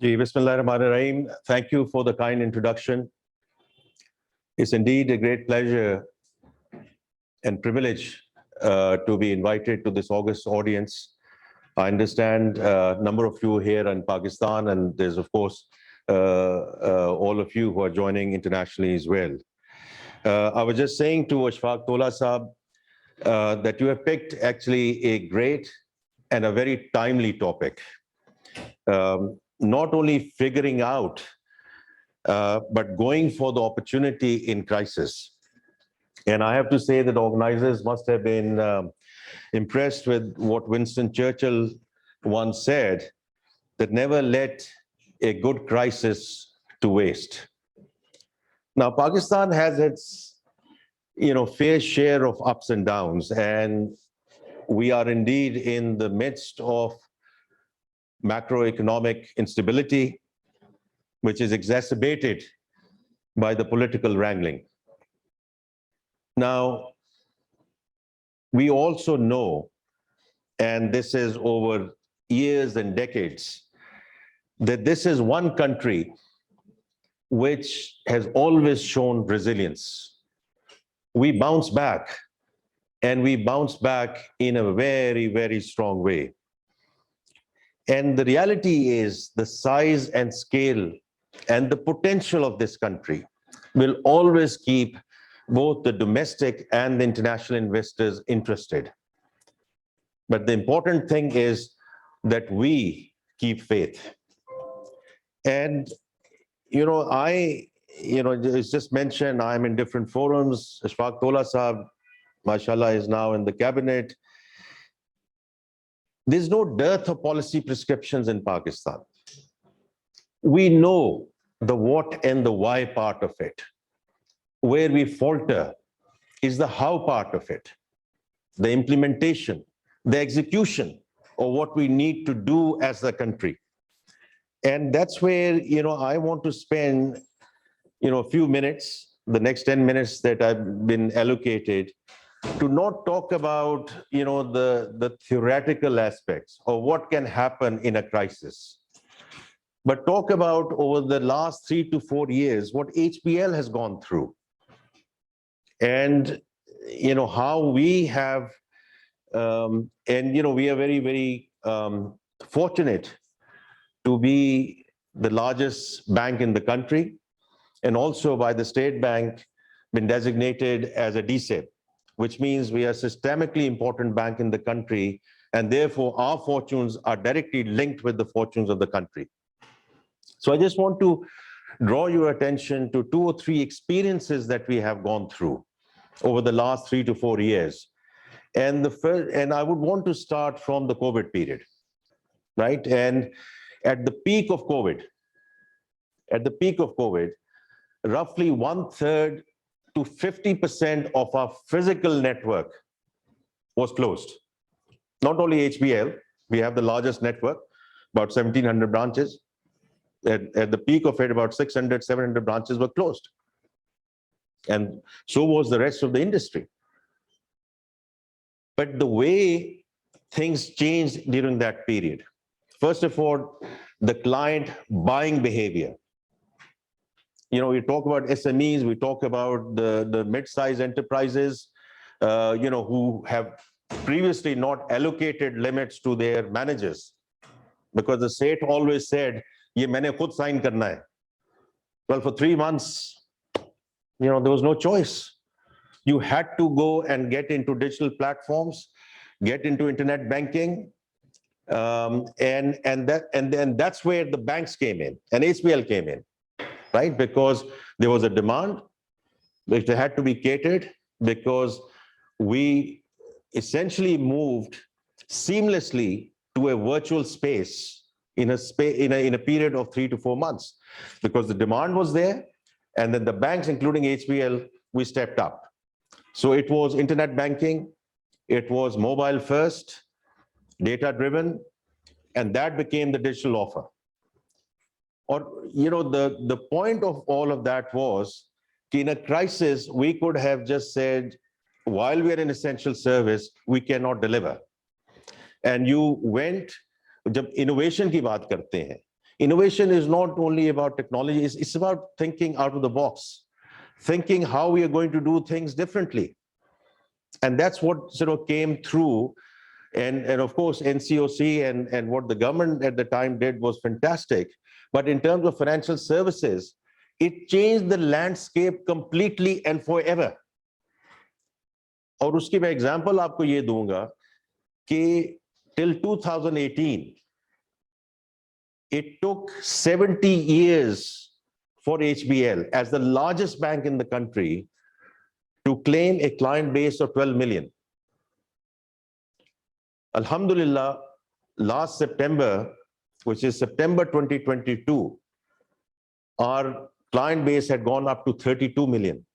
Bismillahirrahmanirrahim. Thank you for the kind introduction. It's indeed a great pleasure and privilege to be invited to this August audience. I understand a number of you here in Pakistan, and there's, of course, all of you who are joining internationally as well. I was just saying to Ashfaq Tola Saab that you have picked actually a great and a very timely topic. Not only figuring out, but going for the opportunity in crisis. And I have to say that organizers must have been impressed with what Winston Churchill once said, that never let a good crisis to waste. Now, Pakistan has its, fair share of ups and downs, and we are indeed in the midst of macroeconomic instability, which is exacerbated by the political wrangling. Now, we also know, and this is over years and decades, that this is one country which has always shown resilience. We bounce back, and we bounce back in a very, very strong way. And the reality is the size and scale and the potential of this country will always keep both the domestic and the international investors interested. But the important thing is that we keep faith. And, it's just mentioned, I'm in different forums. Ashfaq Tola Saab, mashallah, is now in the cabinet. There's no dearth of policy prescriptions in Pakistan. We know the what and the why part of it. Where we falter is the how part of it, the implementation, the execution of what we need to do as a country. And that's where, I want to spend, a few minutes, the next 10 minutes that I've been allocated, to not talk about, the theoretical aspects of what can happen in a crisis, but talk about over the last 3 to 4 years, what HBL has gone through. And, how we have, we are very, very fortunate to be the largest bank in the country, and also by the State Bank been designated as a DSIB, which means we are a systemically important bank in the country, and therefore our fortunes are directly linked with the fortunes of the country. So I just want to draw your attention to 2 or 3 experiences that we have gone through over the last 3 to 4 years. And I would want to start from the COVID period, right? And at the peak of COVID, roughly 1/3 to 50% of our physical network was closed. Not only HBL, we have the largest network, about 1,700 branches. At the peak of it, about 600, 700 branches were closed. And so was the rest of the industry. But the way things changed during that period, first of all, the client buying behavior. We talk about SMEs, we talk about the mid-sized enterprises, who have previously not allocated limits to their managers, because the state always said, "Ye maine khud sign karna hai." Well, for 3 months, there was no choice. You had to go and get into digital platforms, get into internet banking, and that's where the banks came in and HBL came in, right? Because there was a demand which had to be catered, because we essentially moved seamlessly to a virtual space in a period of 3 to 4 months, because the demand was there, and then the banks, including HBL, we stepped up. So it was internet banking, it was mobile first, data driven, and that became the digital offer. Or, the point of all of that was, in a crisis, we could have just said, while we are in essential service, we cannot deliver. And you went, जब innovation की बात करते हैं, Innovation is not only about technology, it's about thinking out of the box, thinking how we are going to do things differently. And that's what sort of came through. And of course, NCOC and what the government at the time did was fantastic. But in terms of financial services, it changed the landscape completely and forever. और उसकी मैं example आपको ये दूंगा कि till 2018, it took 70 years for HBL, as the largest bank in the country, to claim a client base of 12 million. Alhamdulillah, last September, which is September 2022, our client base had gone up to 32 million.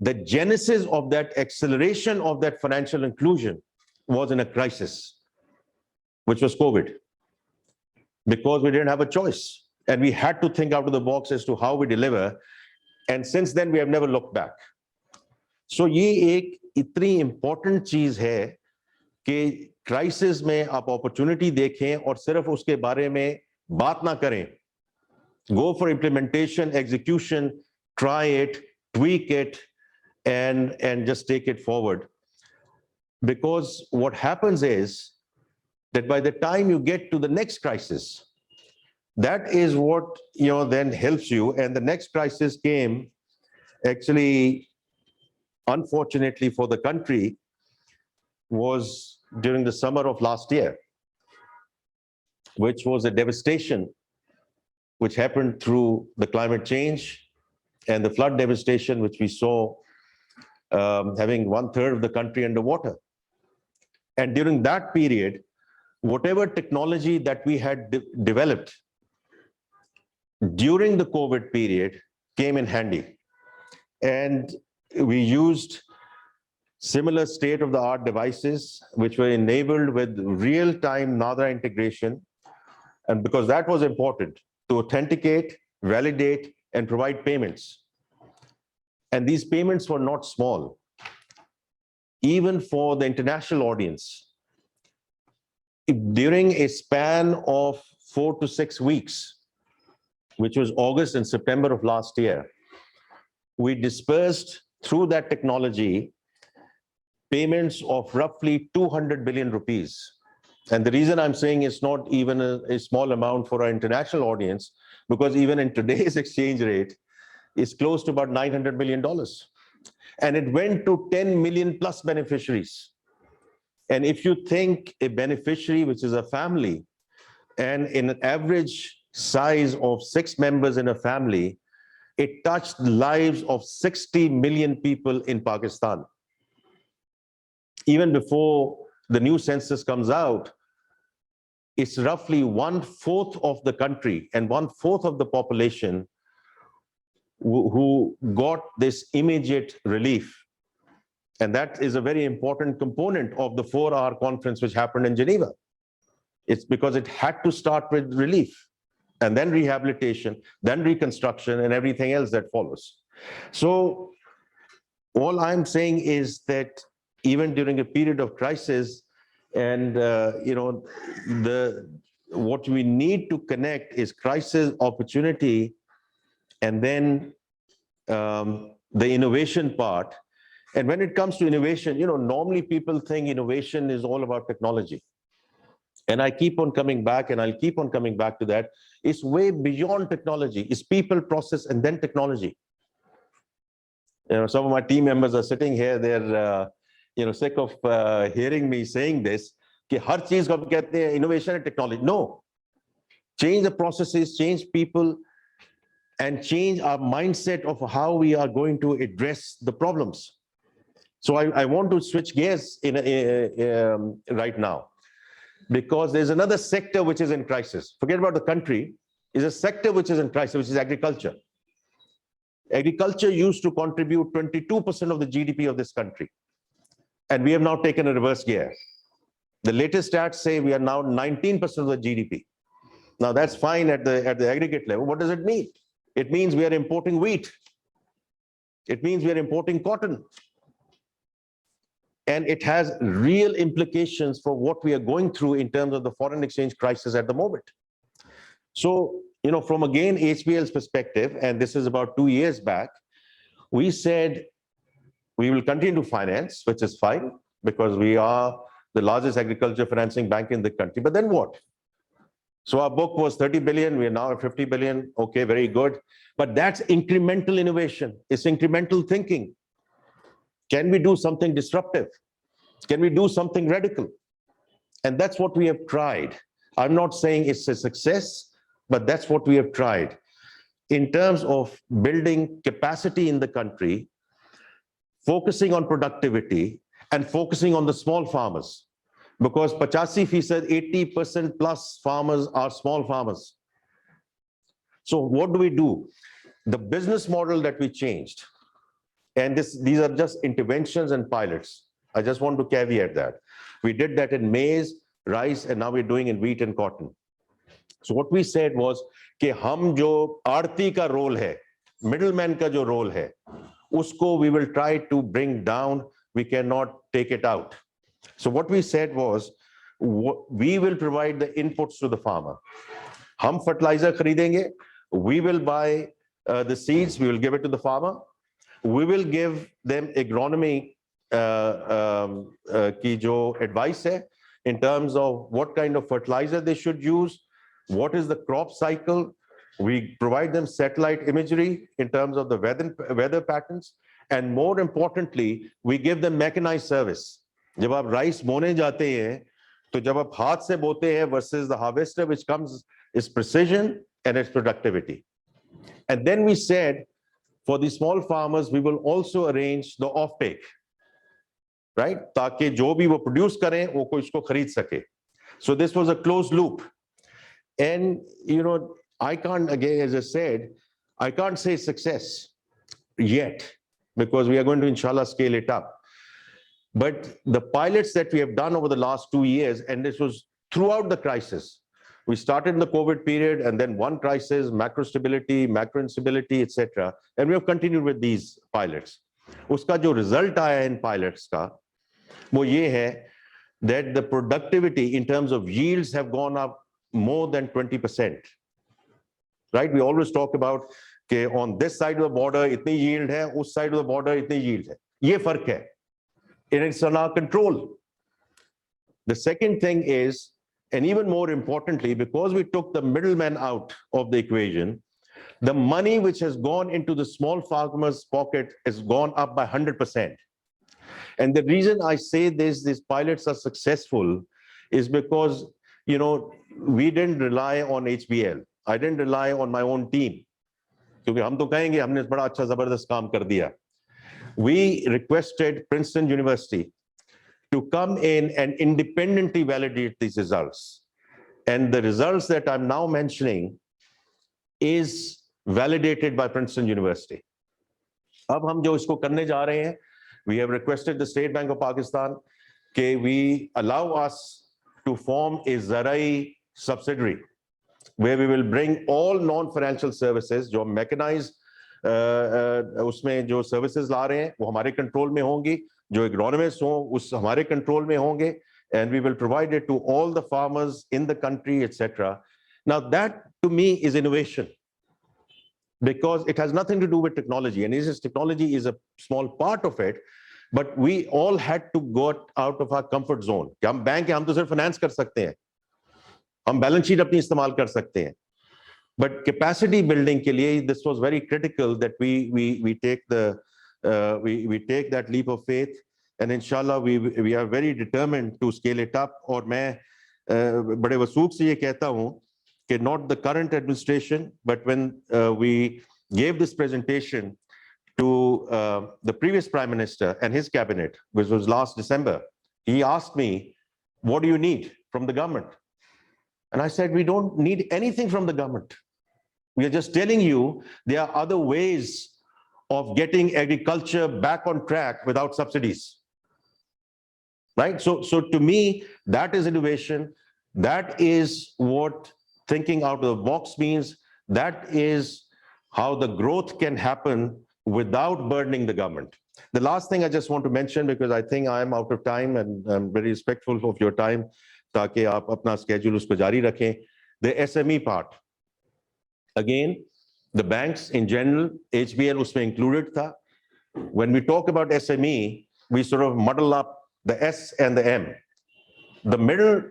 The genesis of that acceleration of that financial inclusion was in a crisis, which was COVID, because we didn't have a choice. And we had to think out of the box as to how we deliver. And since then, we have never looked back. So ये एक इतनी important चीज है कि crisis में आप opportunity देखें और सिर्फ उसके बारे में बात ना करें. Go for implementation, execution, try it, tweak it, and just take it forward. Because what happens is that by the time you get to the next crisis, that is what then helps you. And the next crisis came, actually, unfortunately for the country, was during the summer of last year, which was a devastation which happened through the climate change and the flood devastation, which we saw, having 1/3 of the country underwater. And during that period, whatever technology that we had developed during the COVID period came in handy. And we used similar state-of-the-art devices, which were enabled with real-time NADRA integration. And because that was important to authenticate, validate, and provide payments. And these payments were not small, even for the international audience. During a span of 4 to 6 weeks, which was August and September of last year, we dispersed through that technology payments of roughly 200 billion rupees. And the reason I'm saying it's not even a small amount for our international audience, because even in today's exchange rate, it's close to about $900 million. And it went to 10 million plus beneficiaries. And if you think a beneficiary, which is a family, and in an average size of 6 members in a family, it touched the lives of 60 million people in Pakistan. Even before the new census comes out, it's roughly 1/4 of the country and 1/4 of the population who got this immediate relief. And that is a very important component of the 4-hour conference which happened in Geneva. It's because it had to start with relief, and then rehabilitation, then reconstruction, and everything else that follows. So all I'm saying is that even during a period of crisis, and what we need to connect is crisis, opportunity, and then the innovation part. And when it comes to innovation, normally people think innovation is all about technology. And I keep on coming back, and I'll keep on coming back to that. It's way beyond technology. It's people, process, and then technology. Some of my team members are sitting here. They're sick of hearing me saying this. कि हर चीज को हम कहते हैं innovation and technology. No. Change the processes, change people, and change our mindset of how we are going to address the problems. So I want to switch gears right now, because there's another sector which is in crisis. Forget about the country. There's a sector which is in crisis, which is agriculture. Agriculture used to contribute 22% of the GDP of this country. And we have now taken a reverse gear. The latest stats say we are now 19% of the GDP. Now that's fine at the aggregate level. What does it mean? It means we are importing wheat. It means we are importing cotton. And it has real implications for what we are going through in terms of the foreign exchange crisis at the moment. So, from again HBL's perspective, and this is about 2 years back, we said we will continue to finance, which is fine because we are the largest agriculture financing bank in the country. But then what? So our book was 30 billion. We are now at 50 billion. Okay, very good. But that's incremental innovation. It's incremental thinking. Can we do something disruptive? Can we do something radical? And that's what we have tried. I'm not saying it's a success, but that's what we have tried. In terms of building capacity in the country, focusing on productivity and focusing on the small farmers. Because 85%, 80% plus farmers are small farmers. So what do? The business model that we changed, and these are just interventions and pilots. I just want to caveat that. We did that in maize, rice, and now we're doing in wheat and cotton. So what we said was कि हम जो आड़ती का role है, middleman का जो role है, usko we will try to bring down. We cannot take it out. So what we said was, we will provide the inputs to the farmer. हम fertilizer खरीदेंगे, we will buy the seeds, we will give it to the farmer. We will give them agronomy की जो advice है in terms of what kind of fertilizer they should use, what is the crop cycle. We provide them satellite imagery in terms of the weather patterns, and more importantly, we give them mechanized service. जब आप rice बोने जाते हैं, तो जब आप हाथ से बोते हैं versus the harvester, which comes is precision and its productivity. And then we said, for the small farmers, we will also arrange the offtake, right? ताकि जो भी वो produce करें, वो कोई इसको खरीद सके. So this was a closed loop. And, I can't, again, as I said, I can't say success yet, because we are going to, inshallah, scale it up. But the pilots that we have done over the last 2 years, and this was throughout the crisis, we started in the COVID period, and then one crisis, macro stability, macro instability, etc. And we have continued with these pilots. Uska jo result aaya in pilots ka, wo ye hai that the productivity in terms of yields have gone up more than 20%. Right? We always talk about कि on this side of the border itni yield hai, us side of the border itni yield hai. Ye fark hai. And it's on our control. The second thing is, and even more importantly, because we took the middleman out of the equation, the money which has gone into the small farmer's pocket has gone up by 100%. And the reason I say these pilots are successful is because, we didn't rely on HBL. I didn't rely on my own team. क्योंकि हम तो कहेंगे हमने बड़ा अच्छा जबरदस्त काम कर दिया. We requested Princeton University to come in and independently validate these results. And the results that I'm now mentioning is validated by Princeton University. अब हम जो इसको करने जा रहे हैं, we have requested the State Bank of Pakistan that we allow us to form a Zarai subsidiary, where we will bring all non-financial services, जो mechanized उसमें जो services ला रहे हैं, वो हमारे control में होंगी, जो agronomists हों, उस हमारे control में होंगे, and we will provide it to all the farmers in the country, etc. Now that to me is innovation, because it has nothing to do with technology, and technology is a small part of it, but we all had to go out of our comfort zone. कि हम bank हैं, हम तो सिर्फ finance कर सकते हैं, हम balance sheet अपनी इस्तेमाल कर सकते हैं. But capacity building के लिए, this was very critical that we take that leap of faith, and inshallah we are very determined to scale it up. और मैं बड़े वसूख से ये कहता हूँ कि not the current administration, but when we gave this presentation to the previous Prime Minister and his cabinet, which was last December, he asked me, what do you need from the government? And I said, we don't need anything from the government. We are just telling you there are other ways of getting agriculture back on track without subsidies. Right? So to me, that is innovation. That is what thinking out of the box means. That is how the growth can happen without burdening the government. The last thing I just want to mention, because I think I am out of time and I'm very respectful of your time, ताकि आप अपना schedule उसको जारी रखें. The SME part. Again, the banks in general, HBL usme included tha. When we talk about SME, we sort of muddle up the S and the M. The middle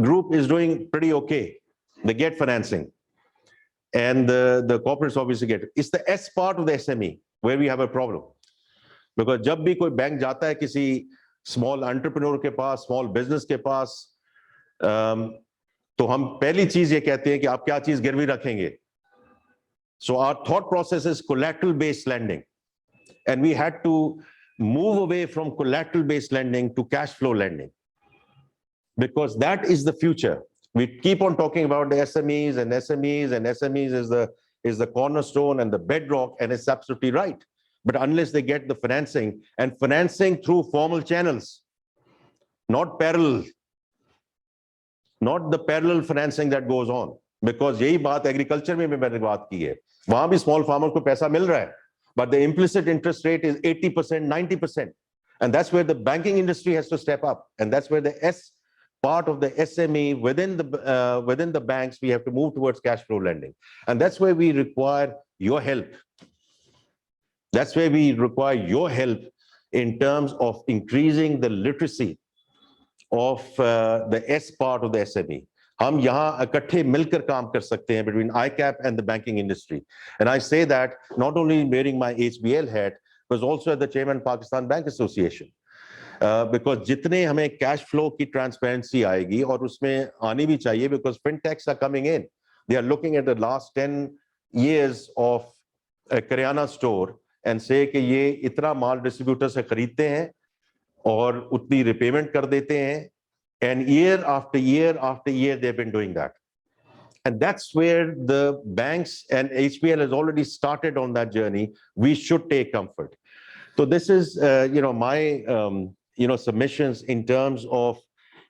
group is doing pretty okay. They get financing. And the corporates obviously get it. It's the S part of the SME where we have a problem. Because जब भी कोई bank जाता है किसी small entrepreneur के पास, small business के पास, तो हम पहली चीज ये कहते हैं कि आप क्या चीज गिरवी रखेंगे. So our thought process is collateral based lending, and we had to move away from collateral based lending to cash flow lending, because that is the future. We keep on talking about the SMEs and SMEs and SMEs is the cornerstone and the bedrock, and it's absolutely right. But unless they get the financing, and financing through formal channels, not parallel, not the parallel financing that goes on, because यही बात agriculture में मैंने बात की है, वहां भी small farmer को पैसा मिल रहा है, but the implicit interest rate is 80%, 90%, and that's where the banking industry has to step up, and that's where the S part of the SME within the banks, we have to move towards cash flow lending, and that's where we require your help. That's where we require your help in terms of increasing the literacy of the S part of the SME. हम यहाँ इकट्ठे मिलकर काम कर सकते हैं between ICAP and the banking industry. And I say that not only wearing my HBL hat, but also as the chairman Pakistan Bank Association. Because जितने हमें cash flow की transparency आएगी, और उसमें आनी भी चाहिए, because fintechs are coming in. They are looking at the last 10 years of a Karyana store and say कि ये इतना माल distributor से खरीदते हैं और उतनी repayment कर देते हैं. And year after year after year, they've been doing that. And that's where the banks and HBL has already started on that journey. We should take comfort. So this is, my, submissions in terms of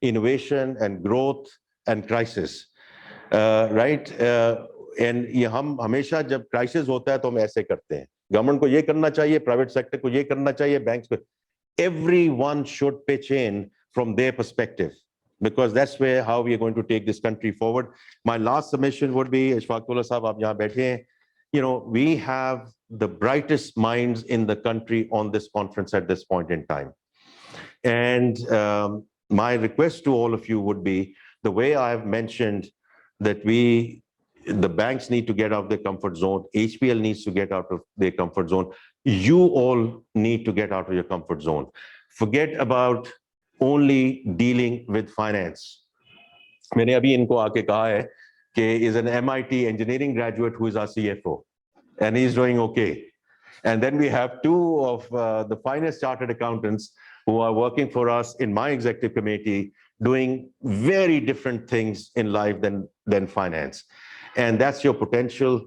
innovation and growth and crisis, right? And ये हम हमेशा जब crisis होता है तो हम ऐसे करते हैं. Government को ये करना चाहिए, private sector को ये करना चाहिए, banks को. Everyone should pitch in from their perspective, because that's where how we are going to take this country forward. My last submission would be, Ashfaqullah Sahab, aap yahan baithe hain, we have the brightest minds in the country on this conference at this point in time. And my request to all of you would be, the way I have mentioned that the banks need to get out of their comfort zone, HBL needs to get out of their comfort zone, you all need to get out of your comfort zone. Forget about only dealing with finance. मैंने अभी इनको आके कहा है कि is an MIT engineering graduate who is our CFO, and he's doing okay. And then we have two of the finest chartered accountants who are working for us in my executive committee, doing very different things in life than finance. And that's your potential.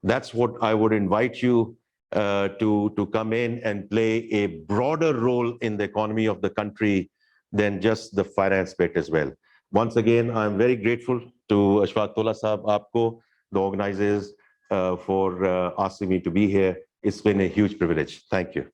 That's what I would invite you to come in and play a broader role in the economy of the country than just the finance bit as well. Once again, I'm very grateful to Ashfaqullah Sahab, aapko, the organizers, for asking me to be here. It's been a huge privilege. Thank you.